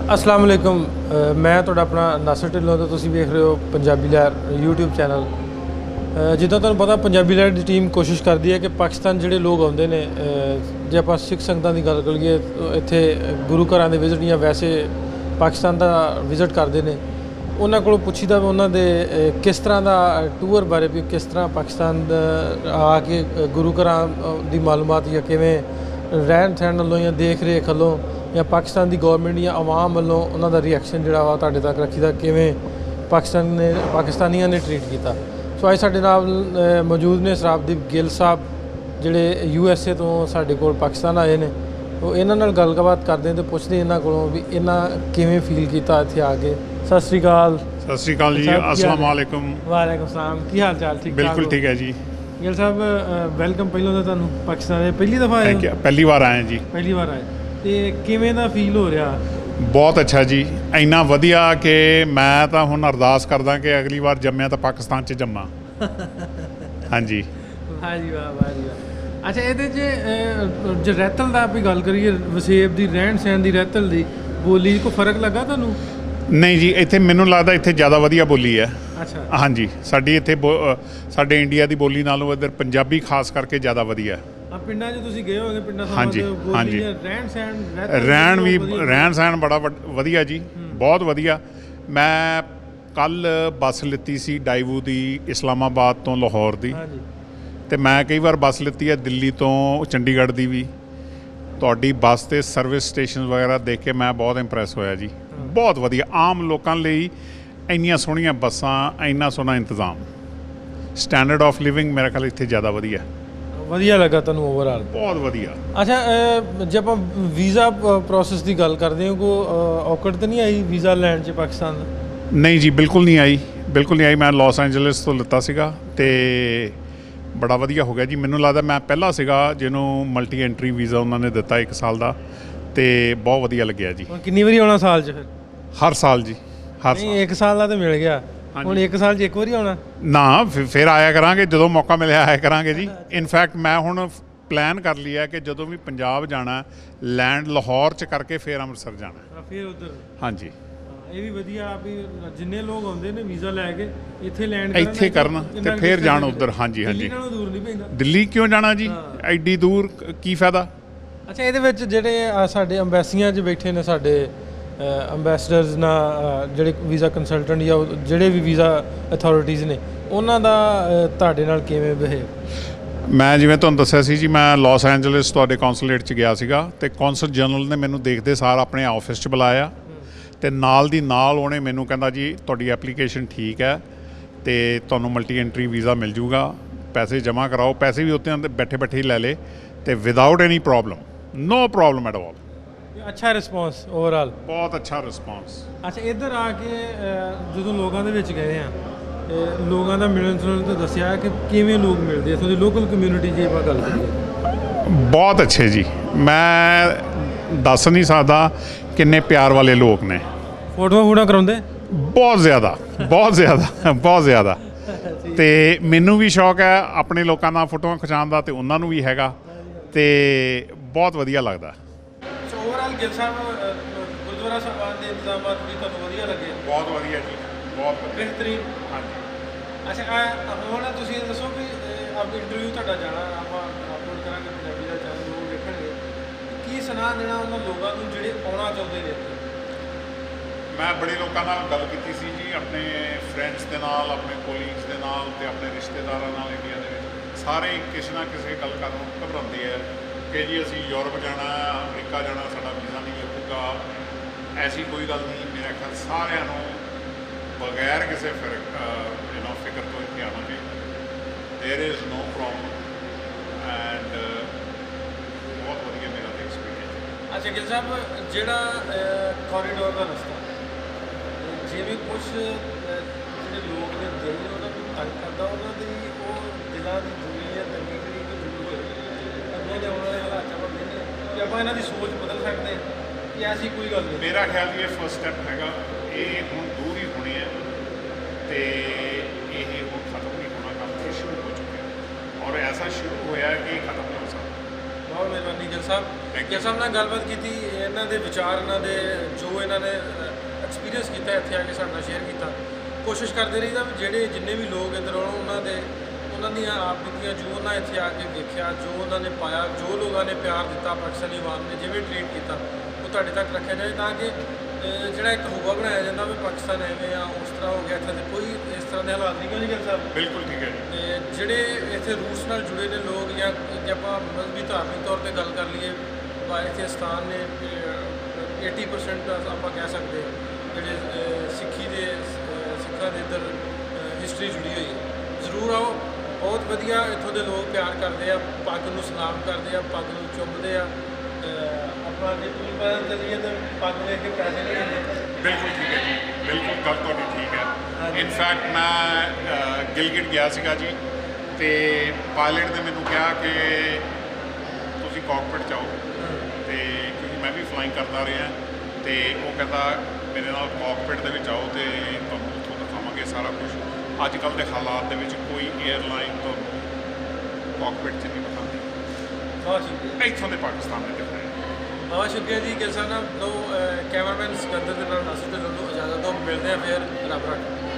अस्सलाम वालेकुम मैं ਤੁਹਾਡਾ ਆਪਣਾ ਨਾਸਰ ਢਿੱਲੋਂ ਤੇ ਤੁਸੀਂ ਵੇਖ ਰਹੇ ਹੋ ਪੰਜਾਬੀ ਲਹਿਰ YouTube ਚੈਨਲ। ਜਿੱਦਾਂ ਤੁਹਾਨੂੰ ਪਤਾ ਪੰਜਾਬੀ ਲਹਿਰ ਦੀ ਟੀਮ ਕੋਸ਼ਿਸ਼ ਕਰਦੀ ਹੈ ਕਿ ਪਾਕਿਸਤਾਨ ਜਿਹੜੇ ਲੋਕ ਆਉਂਦੇ ਨੇ, ਜੇ ਆਪਾਂ ਸਿੱਖ ਸੰਗਤਾਂ ਦੀ ਗੱਲ ਕਰੀਏ ਇੱਥੇ ਗੁਰੂ ਘਰਾਂ ਦੇ ਵਿਜ਼ਿਟ ਜਾਂ ਵੈਸੇ ਪਾਕਿਸਤਾਨ ਦਾ ਵਿਜ਼ਿਟ ਕਰਦੇ ਨੇ, ਉਹਨਾਂ ਕੋਲੋਂ ਪੁੱਛੀਦਾ ਉਹਨਾਂ ਦੇ ਕਿਸ ਤਰ੍ਹਾਂ ਦਾ ਟੂਰ ਬਾਰੇ ਵੀ ਕਿਸ ਤਰ੍ਹਾਂ ਪਾਕਿਸਤਾਨ ਆ ਕੇ ਗੁਰੂ ਘਰਾਂ ਦੀ ਮਾਲੂਮਾਤ ਜਾਂ ਕਿਵੇਂ ਰਹਿਣ ਸਹਿਣ ਵੱਲੋਂ ਜਾਂ ਦੇਖ ਰੇਖ ਵੱਲੋਂ ਜਾਂ ਪਾਕਿਸਤਾਨ ਦੀ ਗੌਰਮੈਂਟ ਜਾਂ ਆਵਾਮ ਵੱਲੋਂ ਉਹਨਾਂ ਦਾ ਰਿਐਕਸ਼ਨ ਜਿਹੜਾ ਵਾ ਤੁਹਾਡੇ ਤੱਕ ਰੱਖੀਦਾ ਕਿਵੇਂ ਪਾਕਿਸਤਾਨੀਆਂ ਨੇ ਟਰੀਟ ਕੀਤਾ। ਸੋ ਅੱਜ ਸਾਡੇ ਨਾਲ ਮੌਜੂਦ ਨੇ ਸਰਾਬਦੀਪ ਗਿੱਲ ਸਾਹਿਬ ਜਿਹੜੇ USA ਤੋਂ ਸਾਡੇ ਕੋਲ ਪਾਕਿਸਤਾਨ ਆਏ ਨੇ। ਉਹ ਇਹਨਾਂ ਨਾਲ ਗੱਲਬਾਤ ਕਰਦੇ ਤੇ ਪੁੱਛਦੇ ਇਹਨਾਂ ਕੋਲੋਂ ਵੀ ਇਹਨਾਂ ਕਿਵੇਂ ਫੀਲ ਕੀਤਾ ਇੱਥੇ ਆ ਕੇ। ਸਤਿ ਸ਼੍ਰੀ ਅਕਾਲ। ਸਤਿ ਸ਼੍ਰੀ ਅਕਾਲ ਜੀ, अस्सलाम वालेकुम। ਵਾਲੇਕੁਮ ਸਲਾਮ, ਕੀ ਹਾਲ ਚਾਲ? ਠੀਕ बिल्कुल ठीक है जी। ਗਿੱਲ ਸਾਹਿਬ ਵੈਲਕਮ ਪਹਿਲਾਂ ਤਾਂ ਤੁਹਾਨੂੰ ਪਾਕਿਸਤਾਨ ਦੇ ਪਹਿਲੀ ਦਫਾ ਆਏ? ਪਹਿਲੀ ਵਾਰ ਆਏ ਜੀ। ਪਹਿਲੀ ਵਾਰ ਆਏ ਤੇ ਕਿਵੇਂ ਦਾ ਫੀਲ ਹੋ ਰਿਹਾ? ਬਹੁਤ ਅੱਛਾ ਜੀ, ਇੰਨਾ ਵਧੀਆ ਕਿ ਮੈਂ ਤਾਂ ਹੁਣ ਅਰਦਾਸ ਕਰਦਾ ਕਿ ਅਗਲੀ ਵਾਰ ਜੰਮਿਆ ਤਾਂ ਪਾਕਿਸਤਾਨ 'ਚ ਜੰਮਾਂ। ਹਾਂਜੀ ਵਾਹ ਜੀ ਵਾਹ, ਵਾਹ ਜੀ ਵਾਹ। ਅੱਛਾ, ਇਹਦੇ 'ਚ ਜੇ ਰਹਿਤਲ ਦਾ ਵੀ ਗੱਲ ਕਰੀਏ, ਵਸੇਬ ਦੀ ਰਹਿਣ ਸਹਿਣ ਦੀ, ਰਹਿਤਲ ਦੀ ਬੋਲੀ ਕੋਈ ਫਰਕ ਲੱਗਾ ਤੁਹਾਨੂੰ? ਨਹੀਂ ਜੀ, ਇੱਥੇ ਮੈਨੂੰ ਲੱਗਦਾ ਇੱਥੇ ਜ਼ਿਆਦਾ ਵਧੀਆ ਬੋਲੀ ਹੈ। ਅੱਛਾ ਹਾਂਜੀ, ਸਾਡੀ ਇੱਥੇ ਸਾਡੇ ਇੰਡੀਆ ਦੀ ਬੋਲੀ ਨਾਲੋਂ ਇੱਧਰ ਪੰਜਾਬੀ ਖਾਸ ਕਰਕੇ ਜ਼ਿਆਦਾ ਵਧੀਆ। ਆ ਪਿੰਡਾਂ 'ਚ ਤੁਸੀਂ ਗਏ ਹੋਗੇ, ਪਿੰਡਾਂ ਹਾਂਜੀ ਹਾਂਜੀ, ਰਹਿਣ ਸਹਿਣ ਰਹਿਣ ਸਹਿਣ ਬੜਾ ਵਧੀਆ ਜੀ, ਬਹੁਤ ਵਧੀਆ। ਮੈਂ ਕੱਲ ਬੱਸ ਲਿੱਤੀ ਸੀ ਡਾਈਵੂ ਦੀ, ਇਸਲਾਮਾਬਾਦ ਤੋਂ ਲਾਹੌਰ ਦੀ, ਤੇ ਮੈਂ ਕਈ ਵਾਰ ਬੱਸ ਲਿੱਤੀ ਹੈ ਦਿੱਲੀ ਤੋਂ ਚੰਡੀਗੜ੍ਹ ਦੀ ਵੀ। ਤੁਹਾਡੀ ਬੱਸ ਤੇ ਸਰਵਿਸ ਸਟੇਸ਼ਨ ਵਗੈਰਾ ਦੇਖ ਕੇ ਮੈਂ ਬਹੁਤ ਇੰਪ੍ਰੈਸ ਹੋਇਆ ਜੀ, ਬਹੁਤ ਵਧੀਆ। ਆਮ ਲੋਕਾਂ ਲਈ ਇੰਨੀਆਂ ਸੋਹਣੀਆਂ ਬੱਸਾਂ, ਇੰਨਾ ਸੋਹਣਾ ਇੰਤਜ਼ਾਮ, ਸਟੈਂਡਰਡ ਆਫ ਲਿਵਿੰਗ ਮੇਰਾ ਖਿਆਲ ਇੱਥੇ ਜ਼ਿਆਦਾ ਵਧੀਆ ਲੱਗਾ ਤੁਹਾਨੂੰ ਓਵਰਆਲ? ਬਹੁਤ ਵਧੀਆ। ਅੱਛਾ, ਜੇ ਆਪਾਂ ਵੀਜ਼ਾ ਪ੍ਰੋਸੈਸ ਦੀ ਗੱਲ ਕਰਦੇ ਹਾਂ, ਕੋਈ ਔਕੜ ਤਾਂ ਨਹੀਂ ਆਈ ਵੀਜ਼ਾ ਲੈਣ 'ਚ ਪਾਕਿਸਤਾਨ ਦਾ? ਨਹੀਂ ਜੀ, ਬਿਲਕੁਲ ਨਹੀਂ ਆਈ, ਬਿਲਕੁਲ ਨਹੀਂ ਆਈ। ਮੈਂ ਲਾਸ ਐਂਜਲਸ ਤੋਂ ਲਿੱਤਾ ਸੀਗਾ ਤੇ ਬੜਾ ਵਧੀਆ ਹੋ ਗਿਆ ਜੀ। ਮੈਨੂੰ ਲੱਗਦਾ ਮੈਂ ਪਹਿਲਾ ਸੀਗਾ ਜਿਹਨੂੰ ਮਲਟੀ ਐਂਟਰੀ ਵੀਜ਼ਾ ਉਹਨਾਂ ਨੇ ਦਿੱਤਾ 1 ਸਾਲ ਦਾ, ਤੇ ਬਹੁਤ ਵਧੀਆ ਲੱਗਿਆ ਜੀ। ਕਿੰਨੀ ਵਾਰੀ ਆਉਣਾ ਸਾਲ 'ਚ ਫਿਰ? ਹਰ ਸਾਲ ਜੀ, ਹਰ ਸਾਲ। 1 ਸਾਲ ਦਾ ਤਾਂ ਮਿਲ ਗਿਆ, ਹੁਣ 1 ਸਾਲ 'ਚ ਇੱਕ ਵਾਰੀ ਆਉਣਾ? ਨਾ, ਫਿਰ ਆਇਆ ਕਰਾਂਗੇ ਜਦੋਂ ਮੌਕਾ ਮਿਲਿਆ, ਆਇਆ ਕਰਾਂਗੇ ਜੀ। ਇਨਫੈਕਟ ਮੈਂ ਹੁਣ ਪਲਾਨ ਕਰ ਲਿਆ ਕਿ ਜਦੋਂ ਵੀ ਪੰਜਾਬ ਜਾਣਾ, ਲੈਂਡ ਲਾਹੌਰ 'ਚ ਕਰਕੇ ਫਿਰ ਅੰਮ੍ਰਿਤਸਰ ਜਾਣਾ, ਫਿਰ ਉੱਧਰ। ਹਾਂਜੀ, ਇਹ ਵੀ ਵਧੀਆ ਵੀ ਜਿੰਨੇ ਲੋਕ ਆਉਂਦੇ ਨੇ ਵੀਜ਼ਾ ਲੈ ਕੇ ਇੱਥੇ ਲੈਂਡ ਇੱਥੇ ਕਰਨ ਤੇ ਫਿਰ ਜਾਣ ਉੱਧਰ। ਹਾਂਜੀ ਹਾਂਜੀ, ਦਿੱਲੀ ਨਾਲੋਂ ਦੂਰ ਨਹੀਂ ਪੈਂਦਾ। ਦਿੱਲੀ ਕਿਉਂ ਜਾਣਾ ਜੀ, ਐਡੀ ਦੂਰ ਕੀ ਫਾਇਦਾ? ਅੱਛਾ, ਇਹਦੇ ਵਿੱਚ ਜਿਹੜੇ ਸਾਡੇ ਅੰਬੈਸੀਆਂ 'ਚ ਬੈਠੇ ਨੇ ਸਾਡੇ ਅੰਬੈਸਡਰਸ ਨਾਲ, ਜਿਹੜੇ ਵੀਜ਼ਾ ਕੰਸਲਟੈਂਟ ਜਾਂ ਜਿਹੜੇ ਵੀ ਵੀਜ਼ਾ ਅਥਾਰਟੀਜ਼ ਨੇ, ਉਹਨਾਂ ਦਾ ਤੁਹਾਡੇ ਨਾਲ ਕਿਵੇਂ ਬਿਹੇਵ? ਮੈਂ ਜਿਵੇਂ ਤੁਹਾਨੂੰ ਦੱਸਿਆ ਸੀ ਜੀ, ਮੈਂ ਲਾਸ ਐਂਜਲਸ ਤੁਹਾਡੇ ਕੌਂਸੂਲੇਟ 'ਚ ਗਿਆ ਸੀਗਾ, ਤੇ ਕੌਂਸਲ ਜਨਰਲ ਨੇ ਮੈਨੂੰ ਦੇਖਦੇ ਸਾਰ ਆਪਣੇ ਆਫਿਸ 'ਚ ਬੁਲਾਇਆ, ਤੇ ਨਾਲ ਦੀ ਨਾਲ ਉਹਨੇ ਮੈਨੂੰ ਕਹਿੰਦਾ ਜੀ ਤੁਹਾਡੀ ਐਪਲੀਕੇਸ਼ਨ ਠੀਕ ਹੈ ਤੇ ਤੁਹਾਨੂੰ ਮਲਟੀ ਐਂਟਰੀ ਵੀਜ਼ਾ ਮਿਲ ਜੂਗਾ, ਪੈਸੇ ਜਮ੍ਹਾਂ ਕਰਾਓ। ਪੈਸੇ ਵੀ ਉੱਤੇ ਬੈਠੇ ਬੈਠੇ ਹੀ ਲੈ ਲਏ, ਤੇ without any problem, no problem at all. ਅੱਛਾ ਰਿਸਪੌਂਸ ਓਵਰਆਲ? ਬਹੁਤ ਅੱਛਾ ਰਿਸਪੌਂਸ। ਅੱਛਾ, ਇੱਧਰ ਆ ਕੇ ਜਦੋਂ ਲੋਕਾਂ ਦੇ ਵਿੱਚ ਗਏ ਆ, ਲੋਕਾਂ ਦਾ ਮਿਲਣ ਸੁਣਨ ਤੋਂ ਦੱਸਿਆ ਕਿ ਕਿਵੇਂ ਲੋਕ ਮਿਲਦੇ ਇੱਥੋਂ ਦੀ ਲੋਕਲ ਕਮਿਊਨਿਟੀ ਦੀ ਆਪਾਂ ਗੱਲ ਕਰੀਏ? ਬਹੁਤ ਅੱਛੇ ਜੀ, ਮੈਂ ਦੱਸ ਨਹੀਂ ਸਕਦਾ ਕਿੰਨੇ ਪਿਆਰ ਵਾਲੇ ਲੋਕ ਨੇ। ਫੋਟੋਆਂ ਕਰਾਉਂਦੇ? ਬਹੁਤ ਜ਼ਿਆਦਾ, ਬਹੁਤ ਜ਼ਿਆਦਾ, ਬਹੁਤ ਜ਼ਿਆਦਾ। ਤੇ ਮੈਨੂੰ ਵੀ ਸ਼ੌਕ ਹੈ ਆਪਣੇ ਲੋਕਾਂ ਨਾਲ ਫੋਟੋਆਂ ਖਿਚਾਉਣ ਦਾ, ਤੇ ਉਹਨਾਂ ਨੂੰ ਵੀ ਹੈਗਾ, ਤੇ ਬਹੁਤ ਵਧੀਆ ਲੱਗਦਾ। ਸੋ ਓਵਰਆਲ ਗਿੱਲ ਸਾਹਿਬ, ਗੁਰਦੁਆਰਾ ਸਾਹਿਬਾਨ ਦੇ ਇੰਤਜ਼ਾਮਾਤ ਵੀ ਤੁਹਾਨੂੰ ਵਧੀਆ ਲੱਗੇ? ਬਹੁਤ ਵਧੀਆ ਜੀ, ਬਹੁਤ ਬਿਹਤਰੀਨ। ਹਾਂਜੀ। ਅੱਛਾ, ਹੁਣ ਤੁਸੀਂ ਦੱਸੋ ਵੀ ਆਪ ਇੰਟਰਵਿਊ ਤੁਹਾਡਾ ਜਾਣਾ, ਆਪਾਂ ਅਪਲੋਡ ਕਰਾਂਗੇ ਪੰਜਾਬੀ ਦਾ ਚੈਨਲ, ਲੋਕ ਦੇਖਣਗੇ, ਕੀ ਸੁਣਾ ਦੇਣਾ ਉਹਨਾਂ ਲੋਕਾਂ ਨੂੰ ਜਿਹੜੇ ਆਉਣਾ ਚਾਹੁੰਦੇ ਨੇ? ਮੈਂ ਬੜੇ ਲੋਕਾਂ ਨਾਲ ਗੱਲ ਕੀਤੀ ਸੀ ਜੀ, ਆਪਣੇ ਫਰੈਂਡਸ ਦੇ ਨਾਲ, ਆਪਣੇ ਕੋਲੀਗਸ ਦੇ ਨਾਲ, ਤੇ ਆਪਣੇ ਰਿਸ਼ਤੇਦਾਰਾਂ ਨਾਲ ਇੰਡੀਆ ਦੇ ਵਿੱਚ। ਸਾਰੇ ਕਿਸੇ ਨਾ ਕਿਸੇ ਗੱਲ ਕਰਨ ਨੂੰ ਘਬਰਾਉਂਦੇ ਹੈ ਕਿ ਜੀ ਅਸੀਂ ਯੂਰਪ ਜਾਣਾ, ਅਮਰੀਕਾ ਜਾਣਾ, ਸਾਡਾ ਵੀਜ਼ਾ ਨਹੀਂ ਲੱਗੂਗਾ। ਐਸੀ ਕੋਈ ਗੱਲ ਨਹੀਂ, ਮੇਰਾ ਖਿਆਲ ਸਾਰਿਆਂ ਨੂੰ ਬਗੈਰ ਕਿਸੇ ਫਿਕਰ ਤੋਂ ਇੱਥੇ ਆਵਾਂਗੇ। There is no problem, and ਬਹੁਤ ਵਧੀਆ ਮੇਰਾ ਐਕਸਪੀਰੀਅੰਸ। ਅੱਛਾ ਗਿੱਲ ਸਾਹਿਬ, ਜਿਹੜਾ ਕੋਰੀਡੋਰ ਦਾ ਰਸਤਾ, ਜਿਵੇਂ ਕੁਝ ਜਿਹੜੇ ਲੋਕ ਨੇ ਦਿਲ ਨੇ ਉਹਨਾਂ ਨੂੰ ਤੰਗ ਕਰਦਾ, ਉਹਨਾਂ ਦੀ ਉਹ ਦਿਲਾਂ ਦੀ ਦੂਰੀ ਜਾਂ ਤੰਗੀ ਕਰੀ ਵੀ ਜ਼ਰੂਰ ਹੋਏ। ਅੱਗੇ ਦੇ ਆਉਣ ਵਾਲੇ ਹਾਲਾਤ ਆਪਾਂ ਕਹਿੰਦੇ ਕਿ ਆਪਾਂ ਇਹਨਾਂ ਦੀ ਸੋਚ ਬਦਲ ਸਕਦੇ ਹਾਂ, ਕਿ ਐਸੀ ਕੋਈ ਗੱਲ ਨਹੀਂ। ਮੇਰਾ ਖਿਆਲ ਇਹ ਫਸਟ ਸਟੈਪ ਹੈਗਾ, ਇਹ ਹੁਣ ਦੂਰ ਹੀ ਹੋਣੀ ਹੈ, ਤੇ ਇਹ ਹੁਣ ਖਤਮ ਨਹੀਂ ਹੋਣਾ, ਕੰਮ ਫਿਰ ਸ਼ੁਰੂ ਹੋ ਚੁੱਕਿਆ, ਔਰ ਐਸਾ ਸ਼ੁਰੂ ਹੋਇਆ ਕਿ ਇਹ ਖਤਮ ਨਹੀਂ ਹੋ ਸਕਦਾ। ਬਹੁਤ ਮਿਹਰਬਾਨੀ ਗਿੱਲ ਸਾਹਿਬ। ਗਿੱਲ ਸਾਹਿਬ ਨਾਲ ਗੱਲਬਾਤ ਕੀਤੀ, ਇਹਨਾਂ ਦੇ ਵਿਚਾਰ, ਇਹਨਾਂ ਦੇ ਜੋ ਇਹਨਾਂ ਨੇ ਐਕਸਪੀਰੀਅੰਸ ਕੀਤਾ ਇੱਥੇ ਆ ਕੇ ਸਾਡੇ ਨਾਲ ਸ਼ੇਅਰ ਕੀਤਾ। ਕੋਸ਼ਿਸ਼ ਕਰਦੇ ਰਹੀਦਾ ਵੀ ਜਿਹੜੇ ਜਿੰਨੇ ਵੀ ਲੋਕ ਇੱਧਰ ਆਉਣ ਉਹਨਾਂ ਦੀਆਂ ਆਪ ਬੀਤੀਆਂ ਜੋ ਉਹਨਾਂ ਇੱਥੇ ਆ ਕੇ ਦੇਖਿਆ, ਜੋ ਉਹਨਾਂ ਨੇ ਪਾਇਆ, ਜੋ ਲੋਕਾਂ ਨੇ ਪਿਆਰ ਦਿੱਤਾ ਪਾਕਿਸਤਾਨੀ ਆਵਾਮ ਨੇ ਜਿਵੇਂ ਟਰੀਟ ਕੀਤਾ ਉਹ ਤੁਹਾਡੇ ਤੱਕ ਰੱਖਿਆ ਜਾਏ, ਤਾਂ ਕਿ ਜਿਹੜਾ ਇੱਕ ਹੋਵਾ ਬਣਾਇਆ ਜਾਂਦਾ ਵੀ ਪਾਕਿਸਤਾਨ ਐਵੇਂ ਆ ਉਸ ਤਰ੍ਹਾਂ ਹੋ ਗਿਆ, ਇੱਥੇ ਦੇ ਕੋਈ ਇਸ ਤਰ੍ਹਾਂ ਦੇ ਹਾਲਾਤ ਨਹੀਂ। ਕਿਉਂ ਜੀ ਗੱਲ ਸਾਹਿਬ? ਬਿਲਕੁਲ ਠੀਕ ਹੈ ਜੀ। ਤੇ ਜਿਹੜੇ ਇੱਥੇ ਰੂਟਸ ਨਾਲ ਜੁੜੇ ਨੇ ਲੋਕ, ਜਾਂ ਜੇ ਆਪਾਂ ਮਜ਼ਹਬੀ ਧਾਰਮਿਕ ਤੌਰ 'ਤੇ ਗੱਲ ਕਰ ਲਈਏ, ਇੱਥੇ ਸਥਾਨ ਨੇ 80% ਆਪਾਂ ਕਹਿ ਸਕਦੇ ਜਿਹੜੇ ਸਿੱਖਾਂ ਦੇ ਇੱਧਰ ਹਿਸਟਰੀ ਜੁੜੀ ਹੋਈ ਹੈ। ਜ਼ਰੂਰ ਆਓ, ਬਹੁਤ ਵਧੀਆ ਇੱਥੋਂ ਦੇ ਲੋਕ ਪਿਆਰ ਕਰਦੇ ਆ, ਪੱਗ ਨੂੰ ਸਲਾਮ ਕਰਦੇ ਆ, ਪੱਗ ਨੂੰ ਚੁੰਮਦੇ ਆ। ਆਪਣਾ ਜੇ ਤੁਸੀਂ ਪਤਾ ਚੱਲੀਏ ਤਾਂ ਪੱਗ ਵੇਖ ਕੇ ਪੈਸੇ ਨਹੀਂ ਦਿੰਦੇ। ਬਿਲਕੁਲ ਠੀਕ ਹੈ ਜੀ, ਬਿਲਕੁਲ ਗੱਲ ਤੁਹਾਡੀ ਠੀਕ ਹੈ। ਇਨਫੈਕਟ ਮੈਂ ਗਿਲਗਿਟ ਗਿਆ ਸੀਗਾ ਜੀ, ਤੇ ਪਾਇਲਟ ਨੇ ਮੈਨੂੰ ਕਿਹਾ ਕਿ ਤੁਸੀਂ ਕਾਕਪਿਟ 'ਚ ਆਓ, ਤੇ ਕਿਉਂਕਿ ਮੈਂ ਵੀ ਫਲਾਈਂਗ ਕਰਦਾ ਰਿਹਾ, ਤੇ ਉਹ ਕਹਿੰਦਾ ਮੇਰੇ ਨਾਲ ਕਾਕਪਿਟ ਦੇ ਵਿੱਚ ਆਓ ਤੇ ਤੁਹਾਨੂੰ ਉੱਥੋਂ ਦਿਖਾਵਾਂਗੇ ਸਾਰਾ ਕੁਝ। ਅੱਜ ਕੱਲ੍ਹ ਦੇ ਹਾਲਾਤ ਦੇ ਵਿੱਚ ਕੋਈ ਏਅਰਲਾਈਨ ਤੁਹਾਨੂੰ ਕਾਕਪਿਟ 'ਚ ਨਹੀਂ ਦਿਖਾਉਂਦੀ, ਬਹੁਤ ਸ਼ੁਕਰੀਆ, ਇੱਥੋਂ ਦੇ ਪਾਕਿਸਤਾਨ ਦੇ ਦਿਖਾਏ। ਬਹੁਤ ਸ਼ੁਕਰੀਆ ਜੀ। ਗਿਲ ਸਾਹਿਬ ਨਾਲ ਕੈਮਰਾਮੈਨ ਸਿਕੰਦਰ ਦੇ ਨਾਲ ਨਾਸਿਰ ਢਿੱਲੋਂ ਨੂੰ ਇਜਾਜ਼ਤ ਦਿਓ, ਮਿਲਦੇ ਆ ਫਿਰ, ਰੱਬ ਰੱਖੇ।